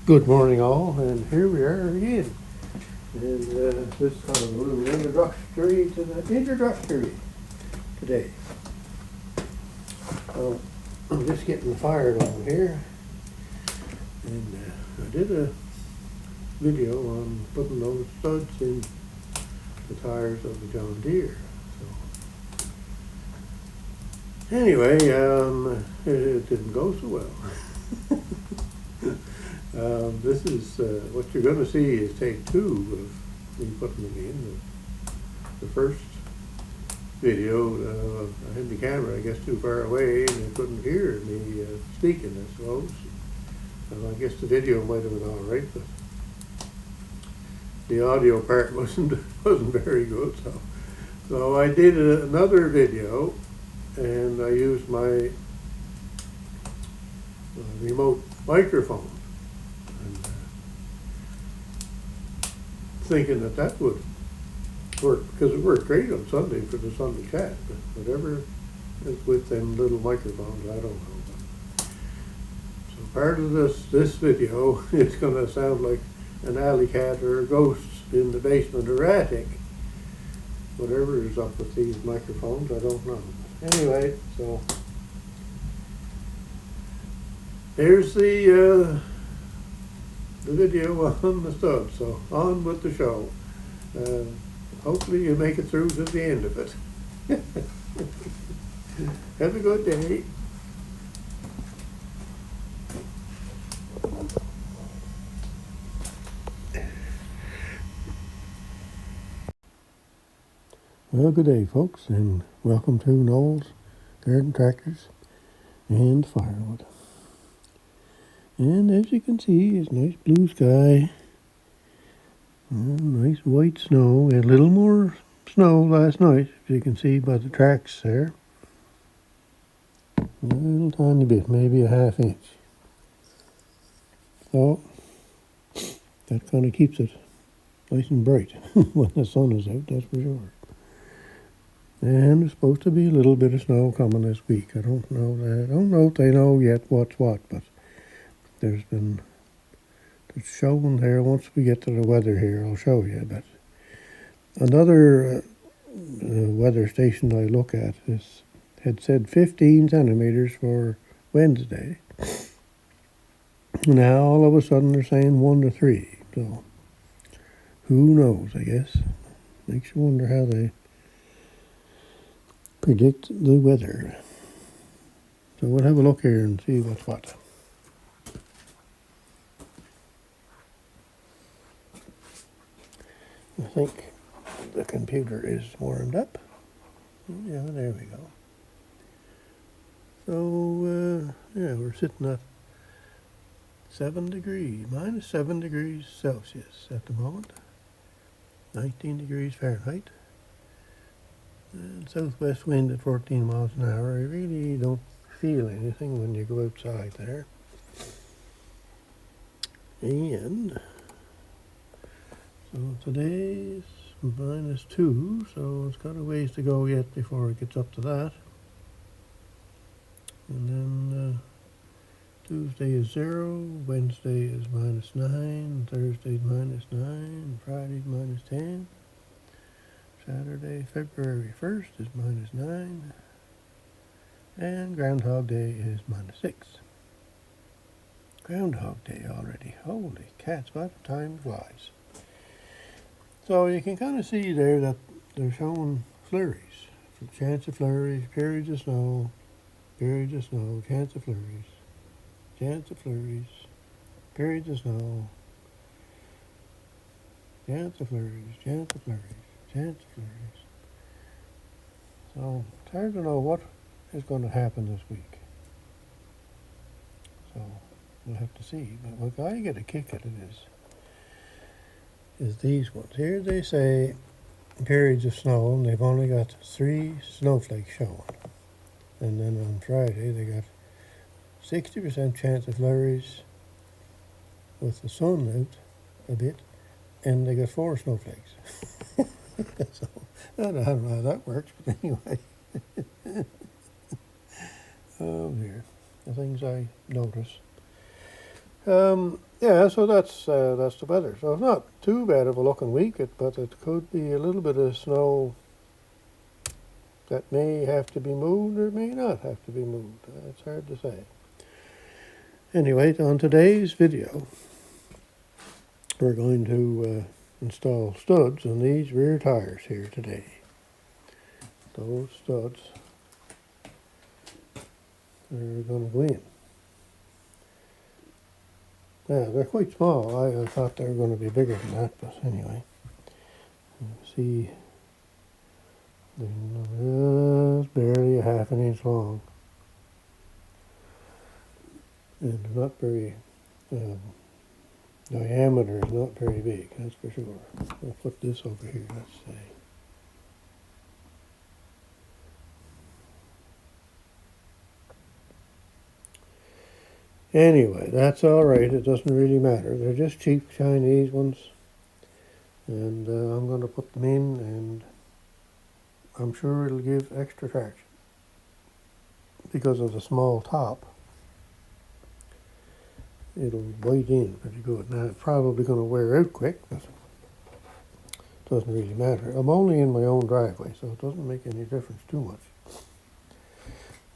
Good morning all, and here we are again. And this is kind of a little introductory today. I'm just getting the fire going here. And I did a video on putting those studs in the tires of the John Deere. So anyway, it didn't go so well. This is what you're going to see is take two of me putting them in. The first video, I had the camera, I guess, too far away, and they couldn't hear me speaking, I suppose. I guess the video might have been all right, but the audio part wasn't very good. So I did another video, and I used my remote microphone. Thinking that would work, because it worked great on Sunday for the Sunday chat, but whatever is with them little microphones, I don't know. So part of this video is going to sound like an alley cat or a ghost in the basement or attic. Whatever is up with these microphones, I don't know. Anyway, so here's the video on the stud, so on with the show. Hopefully you make it through to the end of it. Have a good day. Well, good day, folks, and welcome to Noel's Garden Tractors and Firewood. And as you can see, it's nice blue sky, nice white snow. We had a little more snow last night, as you can see by the tracks there. A little tiny bit, maybe a half inch. So that kind of keeps it nice and bright when the sun is out, that's for sure. And there's supposed to be a little bit of snow coming this week. I don't know if they know yet what's what, but there's showing there. Once we get to the weather here, I'll show you. But another weather station I look at had said 15 centimeters for Wednesday. Now all of a sudden they're saying 1 to 3. So who knows? I guess makes you wonder how they predict the weather. So we'll have a look here and see what's what. I think the computer is warmed up. Yeah, there we go. So, yeah, we're sitting at minus 7 degrees Celsius at the moment. 19 degrees Fahrenheit. And southwest wind at 14 miles an hour. You really don't feel anything when you go outside there. And so today's minus 2, so it's got a ways to go yet before it gets up to that. And then Tuesday is 0, Wednesday is minus 9, Thursday's minus 9, Friday's minus 10. Saturday, February 1st is minus 9. And Groundhog Day is minus 6. Groundhog Day already. Holy cats, what time flies. So you can kind of see there that they're showing flurries. Chance of flurries, periods of snow, chance of flurries, periods of snow, chance of flurries. So it's hard to know what is going to happen this week. So we'll have to see. But what I get a kick at it is these ones. Here they say periods of snow, and they've only got 3 snowflakes showing. And then on Friday they got 60% chance of flurries with the sun out a bit, and they got 4 snowflakes. So I don't know how that works, but anyway. Oh dear, the things I notice. yeah, so that's the weather. So it's not too bad of a looking week, but it could be a little bit of snow that may have to be moved or may not have to be moved. It's hard to say. Anyway, on today's video, we're going to install studs on these rear tires here today. Those studs are going to go in. Yeah, they're quite small. I thought they were going to be bigger than that, but anyway. You see, they're just barely a half an inch long. And they're not very, diameter is not very big, that's for sure. I'll put this over here, let's say. Anyway, that's all right. It doesn't really matter. They're just cheap Chinese ones. And I'm going to put them in, and I'm sure it'll give extra traction. Because of the small top, it'll bite in pretty good. Now, it's probably going to wear out quick, but it doesn't really matter. I'm only in my own driveway, so it doesn't make any difference too much.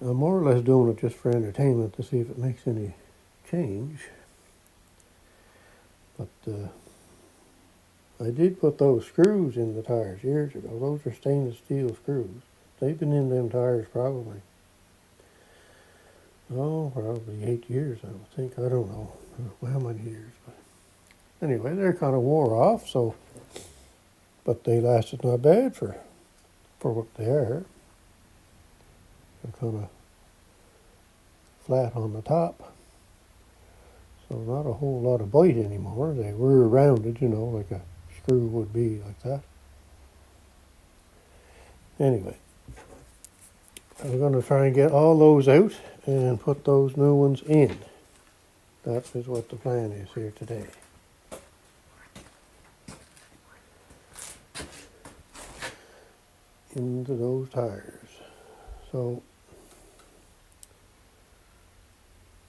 I'm more or less doing it just for entertainment to see if it makes any change. But I did put those screws in the tires years ago. Those are stainless steel screws. They've been in them tires probably 8 years, I would think. I don't know how many years. But anyway, they're kind of wore off, but they lasted not bad for what they are. They're kind of flat on the top. So not a whole lot of bite anymore. They were rounded, like a screw would be like that. Anyway, I'm going to try and get all those out and put those new ones in. That is what the plan is here today. Into those tires. So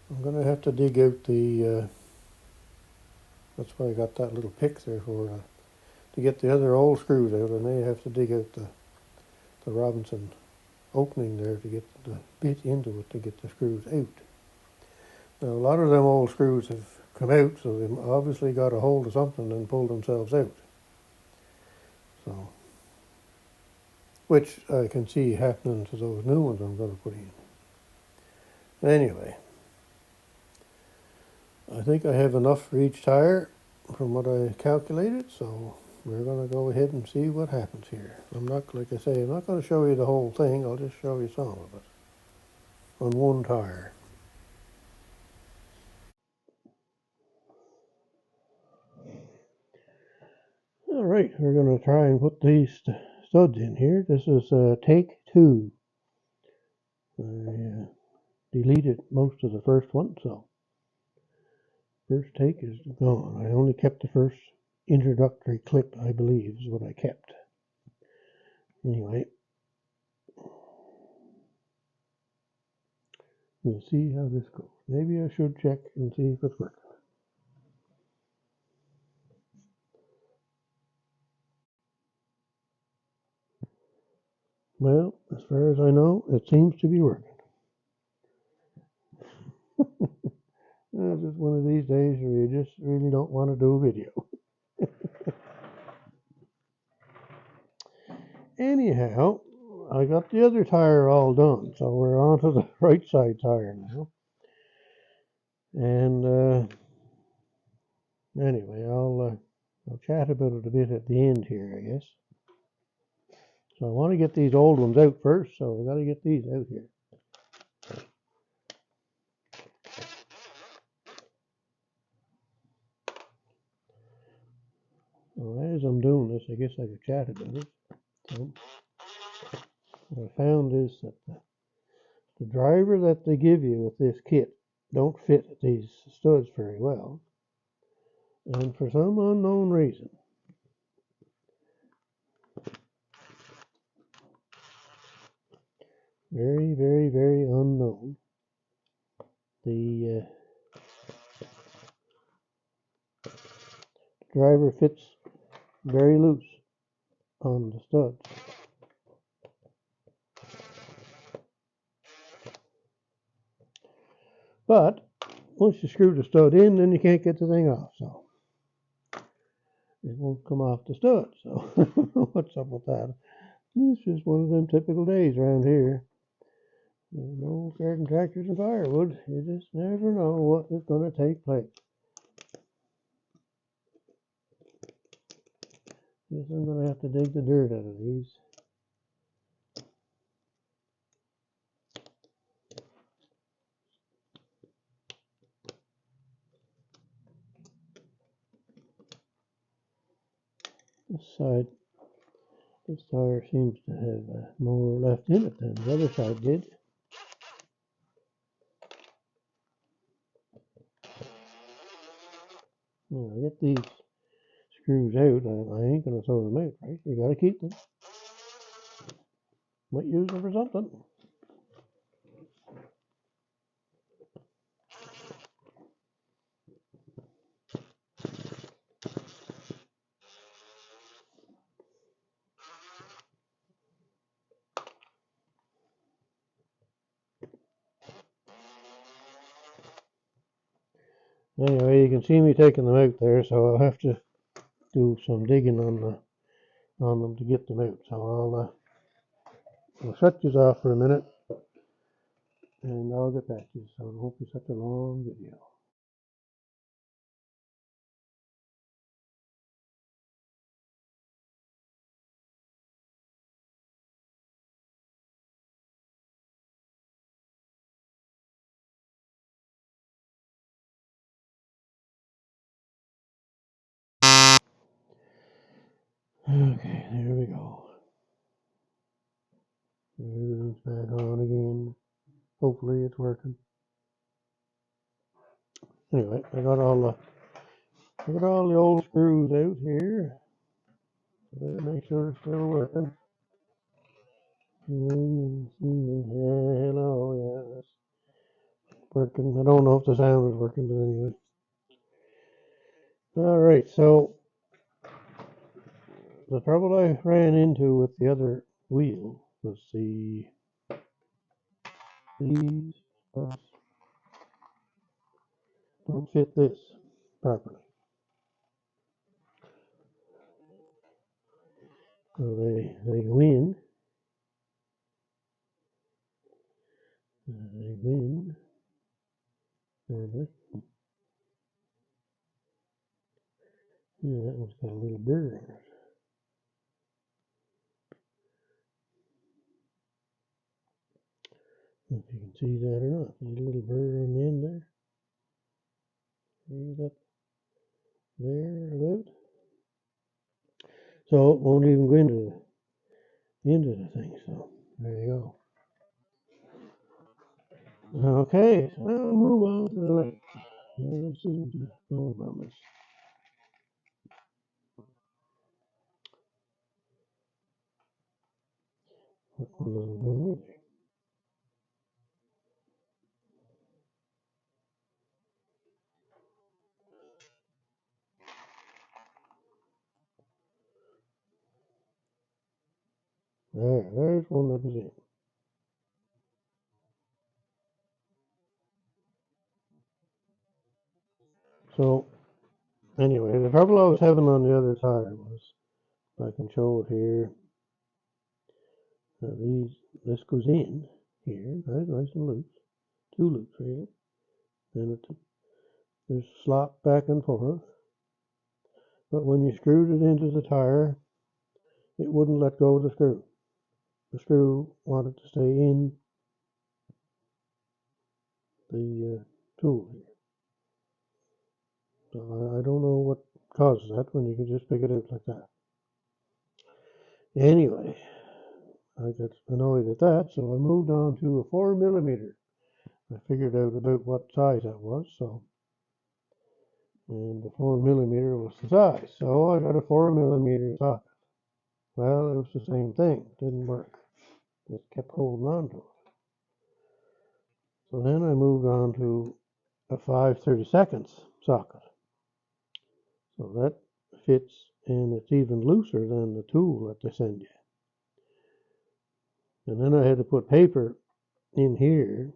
I'm going to have to dig out the, that's why I got that little pick there for, to get the other old screws out, and they have to dig out the Robinson opening there to get the bit into it to get the screws out. Now, a lot of them old screws have come out, so they've obviously got a hold of something and pulled themselves out. So, which I can see happening to those new ones I'm going to put in. Anyway, I think I have enough for each tire from what I calculated, so we're going to go ahead and see what happens here. I'm not going to show you the whole thing, I'll just show you some of it on one tire. All right, we're going to try and put these studs in here. This is take 2. I deleted most of the first one, so first take is gone. I only kept the first introductory clip, I believe, is what I kept. Anyway, we'll see how this goes. Maybe I should check and see if it's working. Well, as far as I know, it seems to be working. It's just one of these days where you just really don't want to do a video. Anyhow, I got the other tire all done, so we're on to the right side tire now. And anyway, I'll chat about it a bit at the end here, I guess. So I want to get these old ones out first, so we got to get these out here. So as I'm doing this, I guess I could chat about it. So what I found is that the driver that they give you with this kit don't fit these studs very well. And for some unknown reason, very, very, very unknown, the driver fits very loose on the studs. But once you screw the stud in, then you can't get the thing off, so it won't come off the stud. So what's up with that? It's just one of them typical days around here. There's no garden tractors and firewood. You just never know what is going to take place. Guess I'm going to have to dig the dirt out of these. This tire seems to have more left in it than the other side did. When I get these screws out, I ain't going to throw them out, right? You got to keep them. Might use them for something. Anyway, you can see me taking them out there, so I'll have to do some digging on them to get them out. So I'll shut you off for a minute, and I'll get back to you. So it won't be such a long video. Okay, there we go. Everything's back on again. Hopefully it's working. Anyway, I got all the old screws out here. Let's make sure it's still working. Hello, yeah, it's working. I don't know if the sound is working, but anyway. All right, so the trouble I ran into with the other wheel was these don't fit this properly. So they go in. Normally. Yeah, that one's got a little burr on it. I don't know if you can see that or not. There's a little burr on the end there. Right up there about. So it won't even go into the thing. So there you go. Okay, so I'll move on to the lake. Let's see what's going on this. There's one that was in. So anyway, the trouble I was having on the other tire was, if I can show it here, this goes in here, nice and loose, two loops really, and there's slop back and forth. But when you screwed it into the tire, it wouldn't let go of the screw. The screw wanted to stay in the tool here. So I don't know what causes that when you can just pick it out like that. Anyway, I got annoyed at that, so I moved on to a 4mm. I figured out about what size that was, so, and the 4mm was the size, so I got a 4mm socket. Well, it was the same thing, didn't work. Just kept holding on to it. So then I moved on to a 5/32 socket. So that fits, and it's even looser than the tool that they send you. And then I had to put paper in here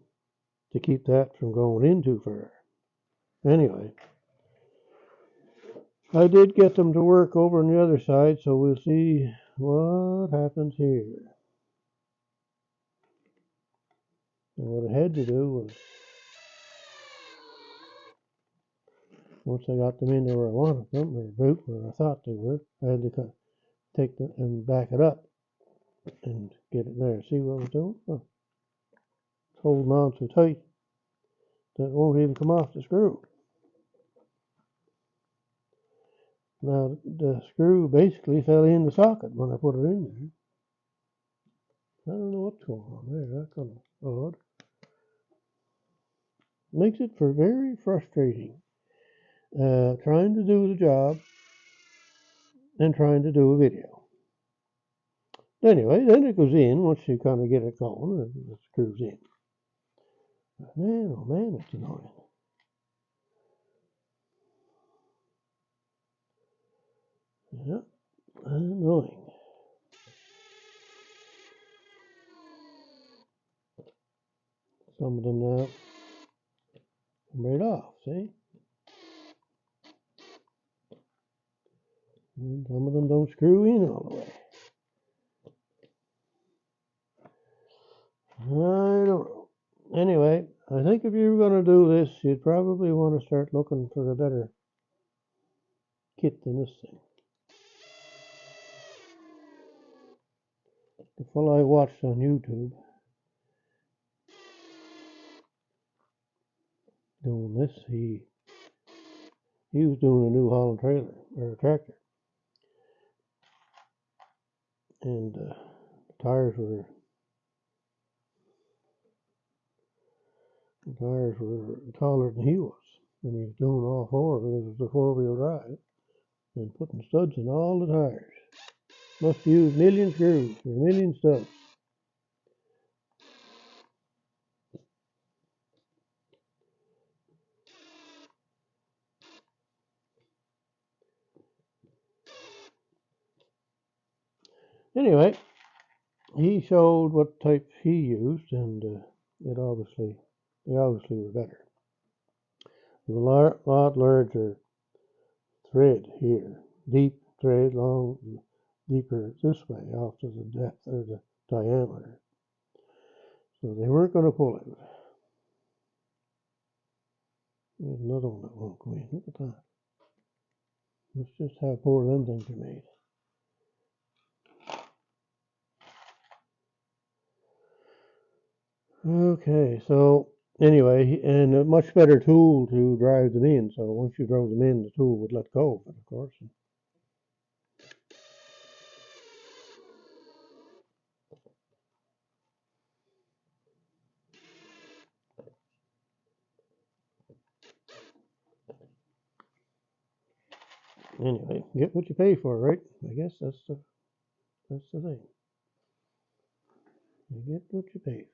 to keep that from going in too far. Anyway, I did get them to work over on the other side, so we'll see what happens here. And what I had to do was, once I got them in there where I wanted them, or about where I thought they were, I had to take them and back it up and get it there. See what I was doing? Oh, it's holding on so tight that it won't even come off the screw. Now, the screw basically fell in the socket when I put it in there. I don't know what's going on there. That's kind of odd. Makes it for very frustrating trying to do the job and trying to do a video. Anyway, then it goes in once you kind of get it going and it screws in. Man, oh man, it's annoying. Yeah, annoying. Some of them now come right off, see? And some of them don't screw in all the way. I don't know. Anyway, I think if you were going to do this, you'd probably want to start looking for a better kit than this thing. The fellow I watched on YouTube doing this, he was doing a New Holland trailer, or a tractor. And the tires were taller than he was. And he was doing all four because it was a four-wheel drive. And putting studs in all the tires. Must use million screws or million studs. Anyway, he showed what type he used, and they obviously were better. A lot larger thread here, deep thread, deeper this way off to the depth or the diameter. So they weren't going to pull it. There's another one that won't go in. Look at that. That's just how poor them things are made. Okay, so anyway, and a much better tool to drive them in. So once you drove them in, the tool would let go, of course. Anyway, get what you pay for, right? I guess that's the thing. You get what you pay for.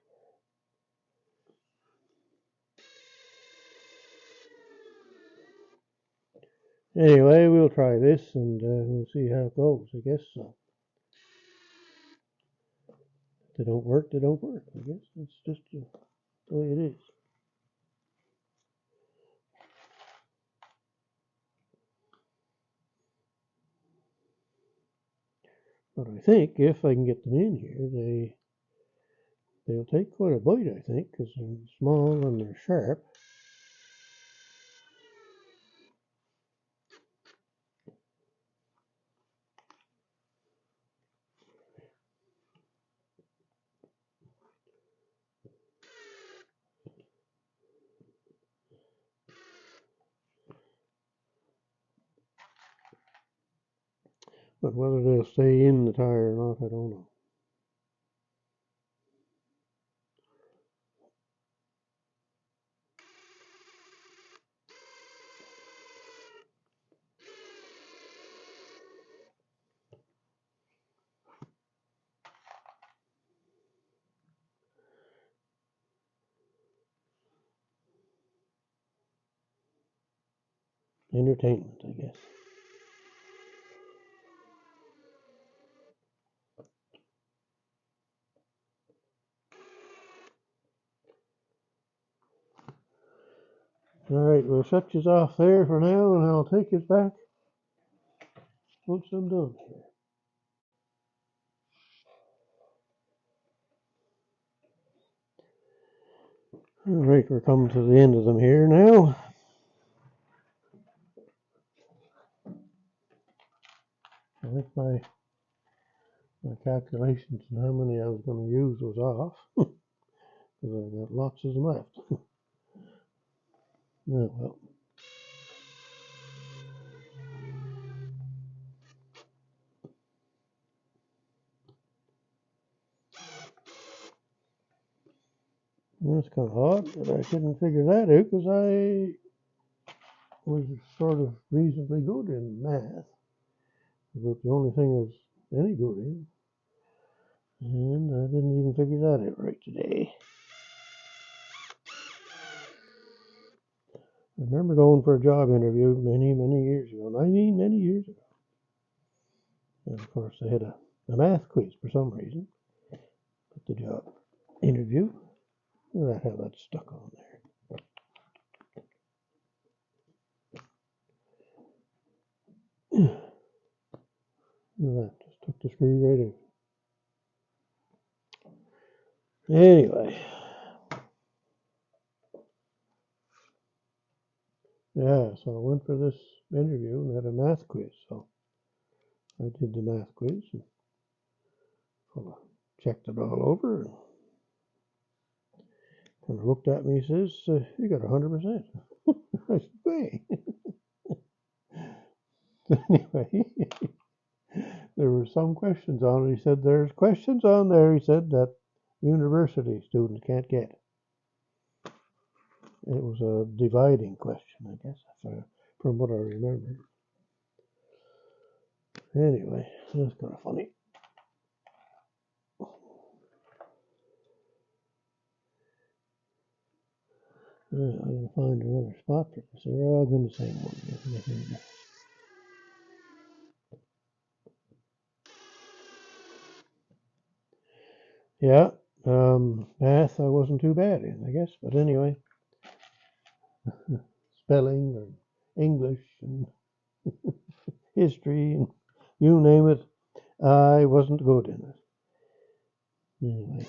Anyway, we'll try this and we'll see how it goes. I guess so. If they don't work, they don't work. I guess it's just the way it is. But I think if I can get them in here, they'll take quite a bite, I think, because they're small and they're sharp. But whether they'll stay in the tire or not, I don't know. Entertainment, I guess. right, we'll shut you off there for now, and I'll take you back once I'm done here. All right, we're coming to the end of them here now. I think my calculations and how many I was going to use was off, because I got lots of them left. Oh well. That's kind of odd, but I couldn't figure that out because I was sort of reasonably good in math, but the only thing I was any good in, and I didn't even figure that out right today. I remember going for a job interview many, many years ago, and I mean many years ago. And of course, they had a math quiz for some reason at the job interview. Look at how that's stuck on there. That just took the screw right out. Anyway, yeah, so I went for this interview and had a math quiz. So I did the math quiz and checked it all over and kind of looked at me and says, "You got 100%." I said, "Hey." Anyway, there were some questions on it. He said, "There's questions on there," he said, "that university students can't get." It was a dividing question, I guess, from what I remember. Anyway, that's kind of funny. I'm going to find another spot for this. They're all going the same one. Yeah, math I wasn't too bad in, I guess. But anyway, spelling or English and history and you name it, I wasn't good in it. Anyway.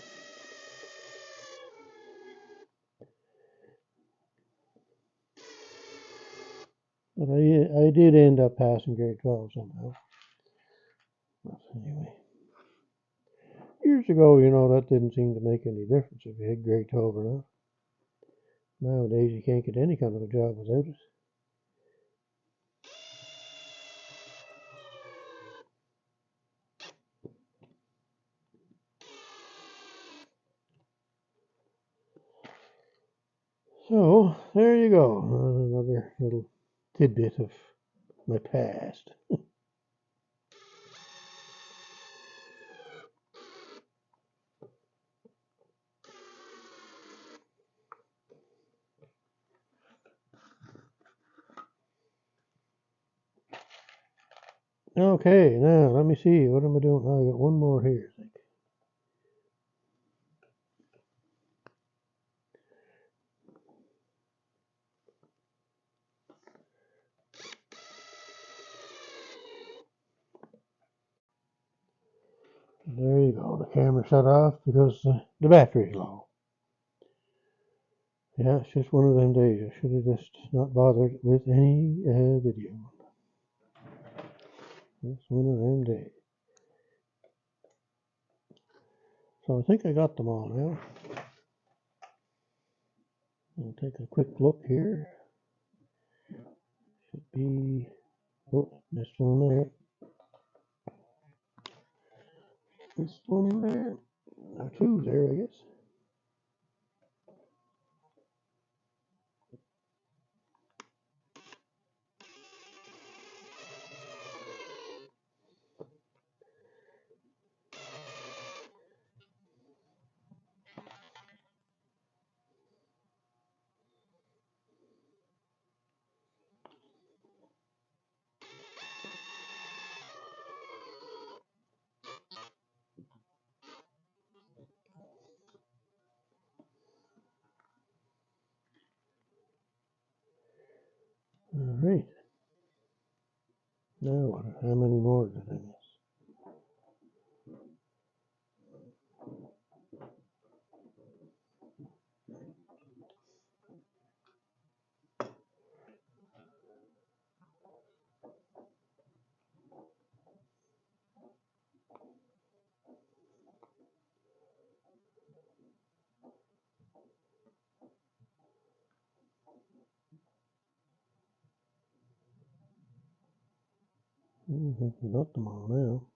But I did end up passing grade 12 somehow. But anyway. Years ago, that didn't seem to make any difference if you had grade 12 or not. Nowadays, you can't get any kind of a job without it. So, there you go. Another little tidbit of my past. Okay, now let me see. What am I doing? I got one more here, I think. There you go. The camera shut off because the battery's low. Yeah, it's just one of them days. I should have just not bothered with any video. It's one of them days. So I think I got them all now. I'll take a quick look here. Should be, oh, missed one there. Missed one there. Now two there, I guess. right. Now, how many more did I miss? I think we got them all now.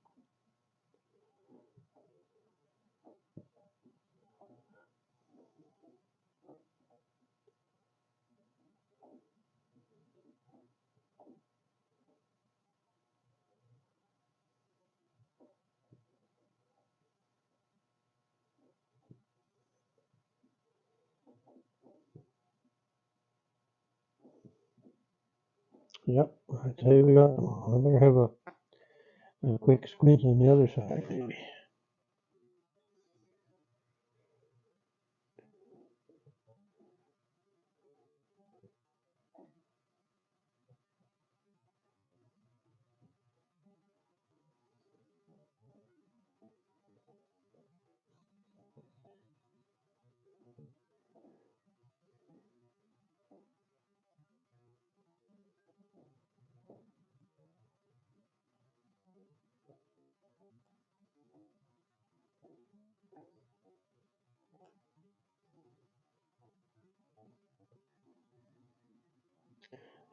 Yep, I'd say we got them all. I better have a quick squint on the other side, maybe.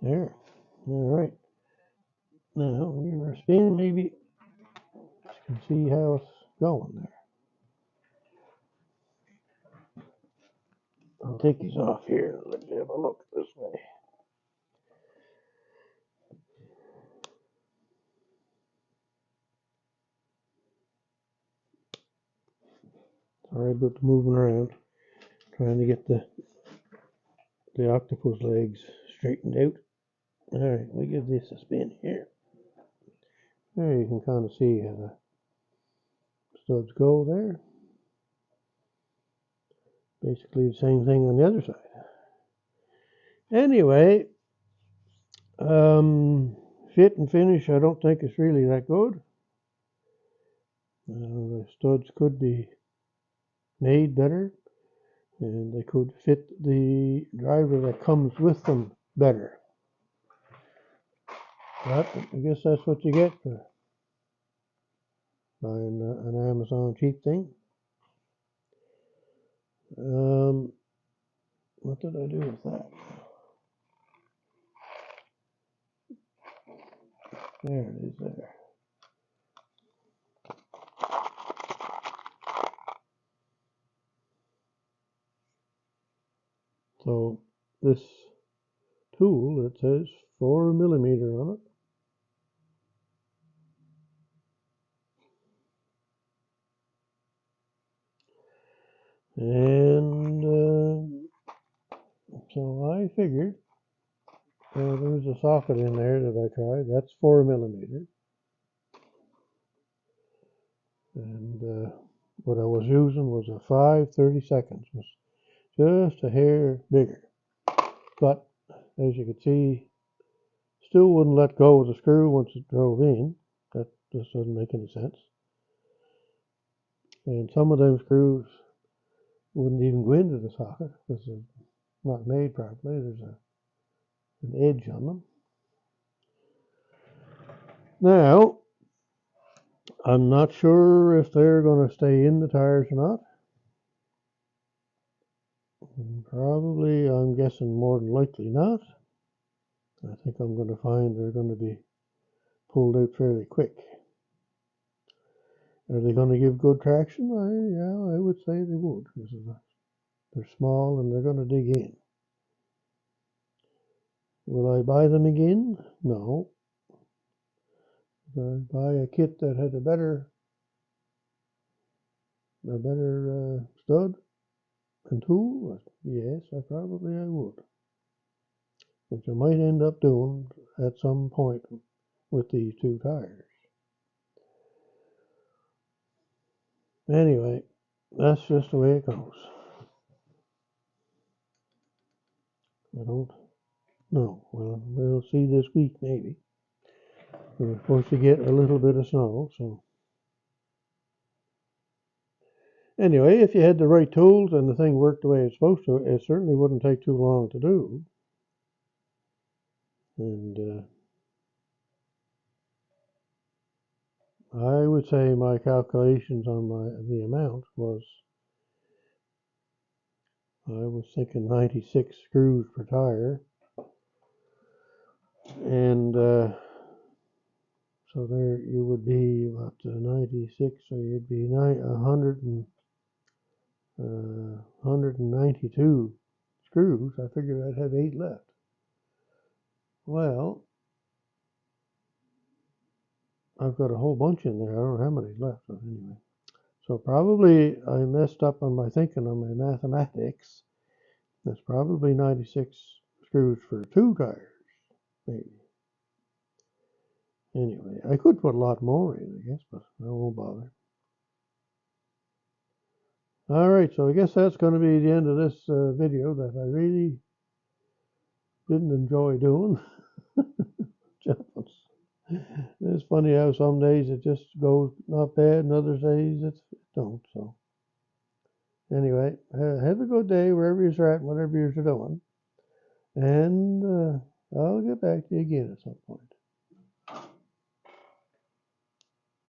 There. All right. Now, we are spinning, maybe. You can see how it's going there. I'll take these off here and let you have a look this way. Sorry about the moving around. Trying to get the octopus legs straightened out. Alright, we give this a spin here. There you can kind of see how the studs go there. Basically the same thing on the other side. Anyway, fit and finish I don't think it's really that good. The studs could be made better, and they could fit the driver that comes with them better. But I guess that's what you get for buying an Amazon cheap thing. What did I do with that? There it is there. So this tool, it says 4mm on it. And so I figured there's a socket in there that I tried. That's 4mm. And what I was using was a 5/32, was just a hair bigger. But as you can see, still wouldn't let go of the screw once it drove in. That just doesn't make any sense. And some of them screws wouldn't even go into the socket because they're not made properly. There's an edge on them. Now, I'm not sure if they're going to stay in the tires or not. Probably, I'm guessing more than likely not. I think I'm going to find they're going to be pulled out fairly quick. Are they going to give good traction? Yeah, I would say they would, because they're small and they're going to dig in. Will I buy them again? No. Will I buy a kit that had a better stud and tool? Yes, I would. Which I might end up doing at some point with these two tires. Anyway, that's just the way it goes. I don't No, well, we'll see this week maybe. We're supposed to get a little bit of snow, so. Anyway, if you had the right tools and the thing worked the way it's supposed to, it certainly wouldn't take too long to do. And I would say my calculations on the amount was, I was thinking 96 screws per tire. And so there you would be about 96, so you'd be 192 screws. I figured I'd have 8 left. Well, I've got a whole bunch in there. I don't know how many left, but anyway. So probably I messed up on my thinking on my mathematics. That's probably 96 screws for 2 tires, maybe. Anyway, I could put a lot more in, I guess, but I won't bother. All right, so I guess that's going to be the end of this video that I really didn't enjoy doing. It's funny how some days it just goes not bad and other days it don't. So anyway, have a good day wherever you're at, whatever you're doing. And I'll get back to you again at some point.